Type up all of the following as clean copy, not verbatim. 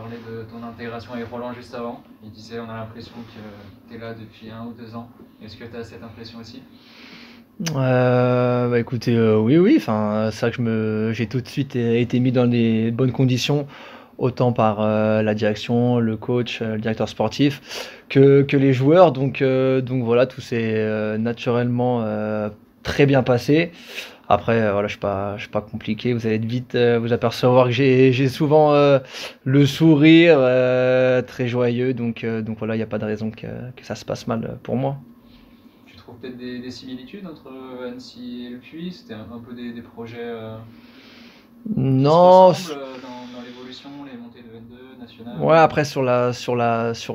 parlait de ton intégration avec Roland juste avant. Il disait on a l'impression que tu es là depuis 1 ou 2 ans. Est-ce que tu as cette impression aussi? Bah écoutez, oui, oui, enfin, c'est vrai que j'ai tout de suite été mis dans des bonnes conditions, autant par la direction, le coach, le directeur sportif, que les joueurs. Donc voilà, tout s'est naturellement très bien passé. Après, voilà, je suis pas compliqué. Vous allez vite vous apercevoir que j'ai souvent le sourire très joyeux. Donc voilà, il n'y a pas de raison que ça se passe mal pour moi. Tu trouves peut-être des similitudes entre Annecy et le Puy? C'était un peu des projets qui se Non, ressemblent dans l'évolution, les montées de N2, nationales ouais, ou... après sur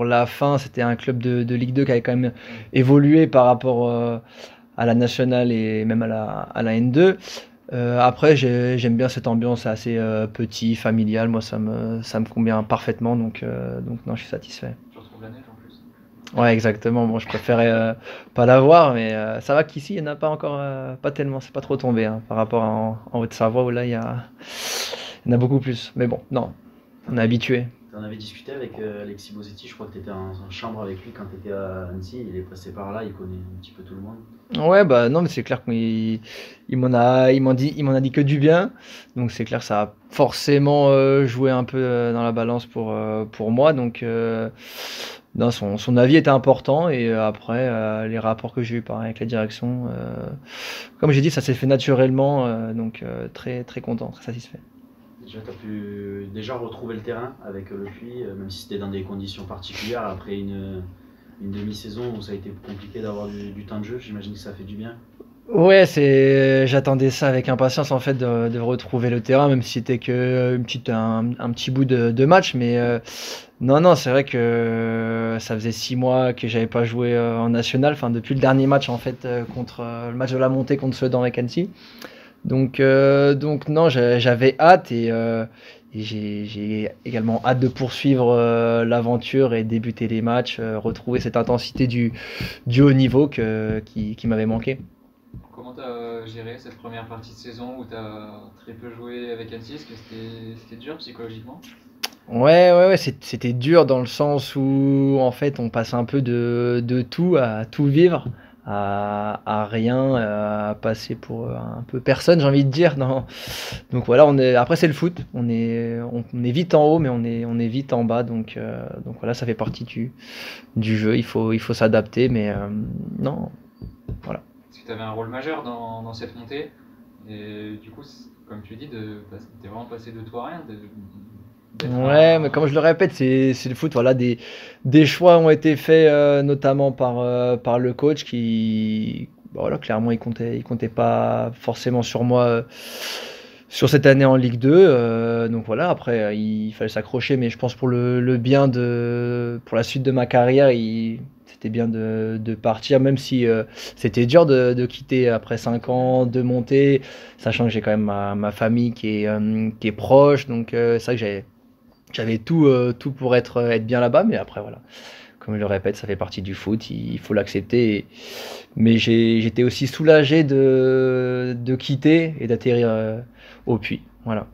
la fin, c'était un club de Ligue 2 qui avait quand même Oui. évolué par rapport à la nationale et même à la N2. Après, j'aime bien cette ambiance assez petit, familial. Moi, ça me convient parfaitement, donc non, je suis satisfait. Tu retrouves la neige en plus. Ouais, exactement. Bon, je préférais pas l'avoir, mais ça va qu'ici, il n'y en a pas encore, pas tellement. C'est pas trop tombé hein, par rapport à en Haute-Savoie où là, il y en a beaucoup plus. Mais bon, non, on T'en est avais, habitué. t'en avais discuté avec Alexis Bosetti, je crois que tu étais en chambre avec lui quand tu étais à Annecy, il est passé par là, il connaît un petit peu tout le monde. Ouais, bah non, mais c'est clair il m'en a dit que du bien. Donc c'est clair, ça a forcément joué un peu dans la balance pour moi. Non, son avis était important. Et après, les rapports que j'ai eu pareil, avec la direction, comme j'ai dit, ça s'est fait naturellement. Très, très content, très satisfait. Déjà, tu as pu déjà retrouver le terrain avec le Puy, même si c'était dans des conditions particulières, après une demi-saison où ça a été compliqué d'avoir du temps de jeu, j'imagine que ça fait du bien. Ouais, j'attendais ça avec impatience en fait de retrouver le terrain, même si c'était que un petit bout de match. Mais non, non, c'est vrai que ça faisait 6 mois que j'avais pas joué en national. Enfin, depuis le dernier match en fait contre le match de la montée contre Sedan avec Annecy. Donc non, j'avais hâte et j'ai également hâte de poursuivre l'aventure et débuter les matchs, retrouver cette intensité du haut niveau qui m'avait manqué. Comment tu as géré cette première partie de saison où tu as très peu joué avec Annecy? Est-ce que c'était dur psychologiquement? Ouais, ouais, ouais, c'était dur dans le sens où en fait on passe un peu de tout à tout vivre, à rien, à passer pour un peu personne, j'ai envie de dire. Non. Donc voilà, après c'est le foot, on est vite en haut, mais on est vite en bas. Donc voilà, ça fait partie du jeu, il faut s'adapter, mais non, voilà. Parce que tu avais un rôle majeur dans cette montée. Et du coup, comme tu dis, t'es vraiment passé de tout à rien, d'être Ouais, mais un... comme je le répète, c'est le foot. Voilà, des choix ont été faits, notamment par le coach qui, bah voilà, clairement, il comptait pas forcément sur moi sur cette année en Ligue 2. Donc voilà, après, il fallait s'accrocher, mais je pense pour le bien pour la suite de ma carrière, c'était bien de partir, même si c'était dur de quitter après 5 ans, de monter, sachant que j'ai quand même ma famille qui est proche. Donc c'est vrai que j'avais tout pour être bien là-bas, mais après, voilà. Comme je le répète, ça fait partie du foot, il faut l'accepter. Mais j'étais aussi soulagé de quitter et d'atterrir au Puy. Voilà.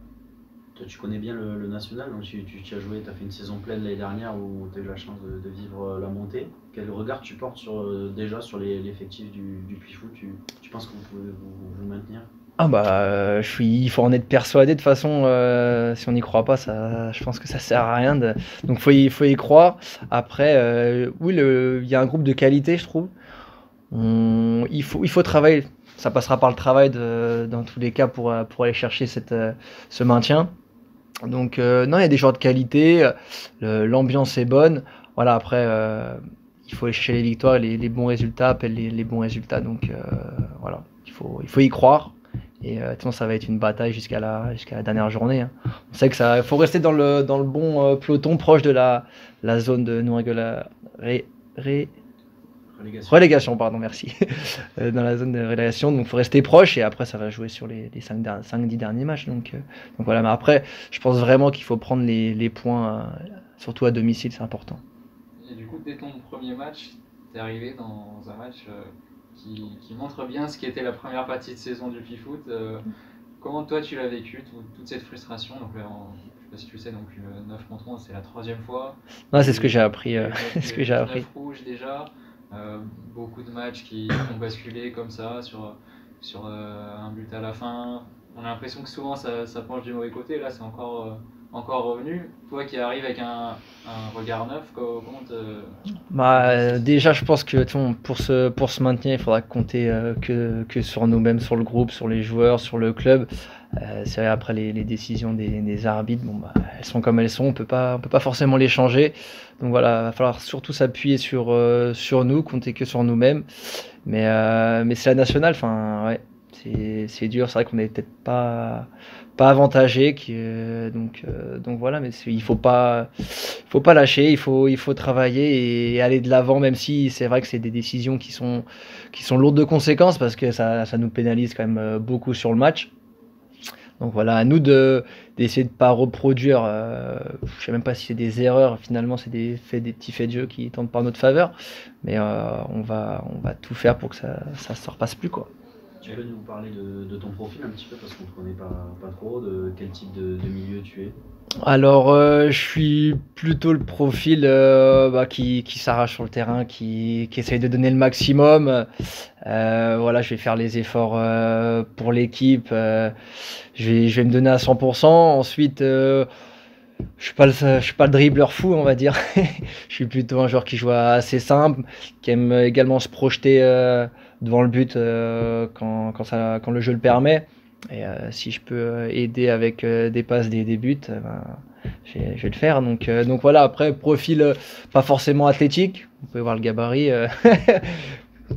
Toi, tu connais bien le national, donc tu as joué, tu as fait une saison pleine l'année dernière où tu as eu la chance de vivre la montée. Quel regard tu portes déjà sur l'effectif du Puy Foot tu penses que vous pouvez vous maintenir? Ah bah, il faut en être persuadé. De toute façon, si on n'y croit pas, je pense que ça sert à rien. Donc faut y croire. Après, oui, il y a un groupe de qualité, je trouve. Il faut travailler. Ça passera par le travail dans tous les cas pour aller chercher ce maintien. Donc non, il y a des joueurs de qualité, l'ambiance est bonne. Voilà, après, il faut aller chercher les victoires et les bons résultats appellent les bons résultats. Voilà, il faut y croire. Et de toute façon, ça va être une bataille jusqu'à la dernière journée, hein. On sait que ça, faut rester dans le bon peloton, proche de la zone de Relégation. relégation, pardon, merci. Dans la zone de relégation, donc il faut rester proche et après ça va jouer sur les 5-10 derniers matchs. Donc voilà, mais après, je pense vraiment qu'il faut prendre les points, surtout à domicile, c'est important. Et du coup, dès ton premier match, t'es arrivé dans un match qui montre bien ce qu'était la première partie de saison du Puy Foot. Comment toi tu l'as vécu, toute cette frustration? Donc là, sais pas si tu sais, donc 9 contre 11, c'est la 3e fois. Ouais, c'est ce que j'ai appris. Il y a eu C'est ce que j'ai 9 appris. rouges déjà, beaucoup de matchs qui ont basculé comme ça sur un but à la fin. On a l'impression que souvent ça penche du mauvais côté, là c'est encore revenu. Toi qui arrives avec un regard neuf, comment Déjà, je pense que pour se maintenir, il faudra compter que sur nous-mêmes, sur le groupe, sur les joueurs, sur le club. C'est vrai, après les décisions des arbitres, bon, elles sont comme elles sont, on peut pas forcément les changer. Donc voilà, va falloir surtout s'appuyer sur nous, compter que sur nous-mêmes. Mais c'est la nationale, enfin ouais, c'est dur. C'est vrai qu'on n'est peut-être pas avantagé, donc voilà. Mais il faut pas lâcher, il faut travailler et aller de l'avant, même si c'est vrai que c'est des décisions qui sont lourdes de conséquences parce que ça nous pénalise quand même beaucoup sur le match. Donc voilà, à nous d'essayer de pas reproduire, je sais même pas si c'est des erreurs, finalement c'est des petits faits de jeu qui tentent par notre faveur, mais on va tout faire pour que ça se repasse plus, quoi. Tu peux nous parler de ton profil un petit peu parce qu'on ne te connaît pas trop, de quel type de milieu tu es? Alors, je suis plutôt le profil qui s'arrache sur le terrain, qui essaye de donner le maximum. Voilà, je vais faire les efforts pour l'équipe. Je vais me donner à 100%. Ensuite, je suis pas le dribbleur fou, on va dire. Je suis plutôt un joueur qui joue assez simple, qui aime également se projeter devant le but quand le jeu le permet. Et si je peux aider avec des passes, des buts, je vais le faire. Donc voilà, après, profil pas forcément athlétique. Vous pouvez voir le gabarit,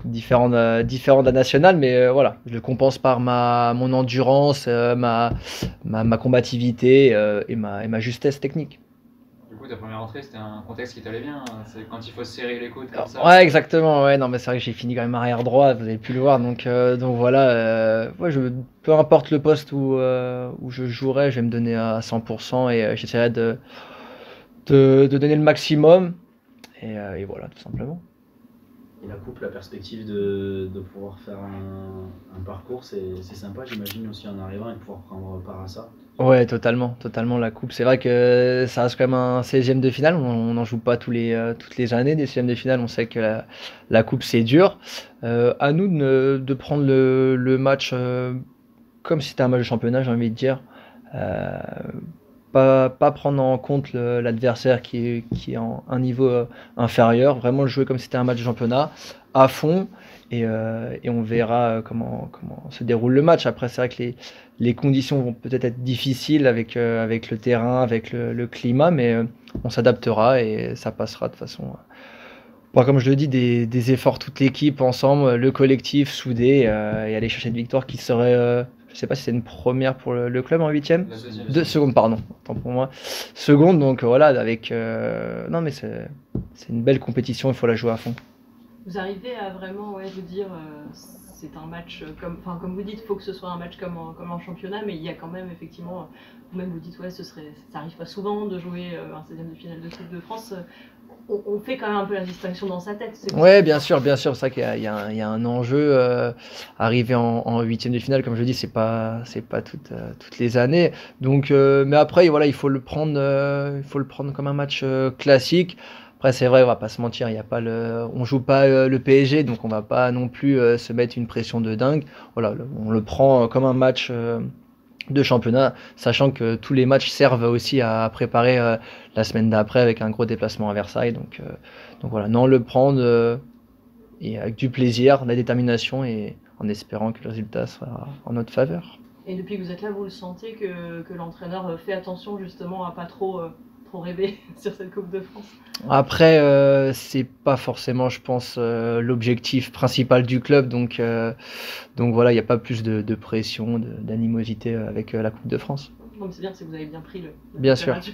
différent de la nationale, mais voilà, je le compense par mon endurance, ma combativité et ma justesse technique. Du coup, ta première entrée, c'était un contexte qui t'allait bien. C'est quand il faut se serrer les coudes comme ça. Ouais, exactement. Ouais, non, mais c'est vrai que j'ai fini quand même arrière droit. Vous avez pu le voir. Donc voilà. Ouais, peu importe le poste où je jouerai, je vais me donner à 100% et j'essaierai de donner le maximum. Et voilà, tout simplement. Et la coupe, la perspective de pouvoir faire un parcours, c'est sympa, j'imagine aussi en arrivant et de pouvoir prendre part à ça. Ouais, totalement la coupe. C'est vrai que ça reste quand même un 16e de finale. On n'en joue pas toutes les années des 16e de finale. On sait que la coupe c'est dur. À nous de prendre le match comme si c'était un match de championnat, j'ai envie de dire. Pas prendre en compte l'adversaire qui est en un niveau inférieur. Vraiment le jouer comme si c'était un match de championnat à fond. Et on verra comment se déroule le match. Après, c'est vrai que les conditions vont peut-être être difficiles avec le terrain, avec le climat, mais on s'adaptera et ça passera de façon. Bon, comme je le dis, des efforts toute l'équipe ensemble, le collectif soudé et aller chercher une victoire qui serait, je sais pas si c'est une première pour le club en 8e. La deuxième. Deux secondes, pardon, autant pour moi. Seconde, donc voilà, avec non mais c'est une belle compétition, il faut la jouer à fond. Vous arrivez à vraiment vous dire c'est un match comme vous dites, il faut que ce soit un match comme en championnat, mais il y a quand même effectivement, vous-même vous dites ça arrive pas souvent de jouer un 16e de finale de Coupe de France. On fait quand même un peu la distinction dans sa tête. Ouais, bien sûr, c'est vrai qu'il y a un enjeu. Arriver en 8e de finale, comme je dis, c'est pas toutes les années. Donc, mais après, voilà, il faut le prendre comme un match classique. Après, c'est vrai, on va pas se mentir, on joue pas le PSG, donc on va pas non plus se mettre une pression de dingue. Voilà, on le prend comme un match de championnat, sachant que tous les matchs servent aussi à préparer la semaine d'après avec un gros déplacement à Versailles. Donc voilà, non, le prendre et avec du plaisir, de la détermination et en espérant que le résultat sera en notre faveur. Et depuis que vous êtes là, vous le sentez que l'entraîneur fait attention justement à pas trop rêver sur cette Coupe de France? Après, c'est pas forcément, je pense, l'objectif principal du club. Donc voilà, il n'y a pas plus de pression, d'animosité avec la Coupe de France. Donc c'est bien que vous avez bien pris le Bien sûr. match.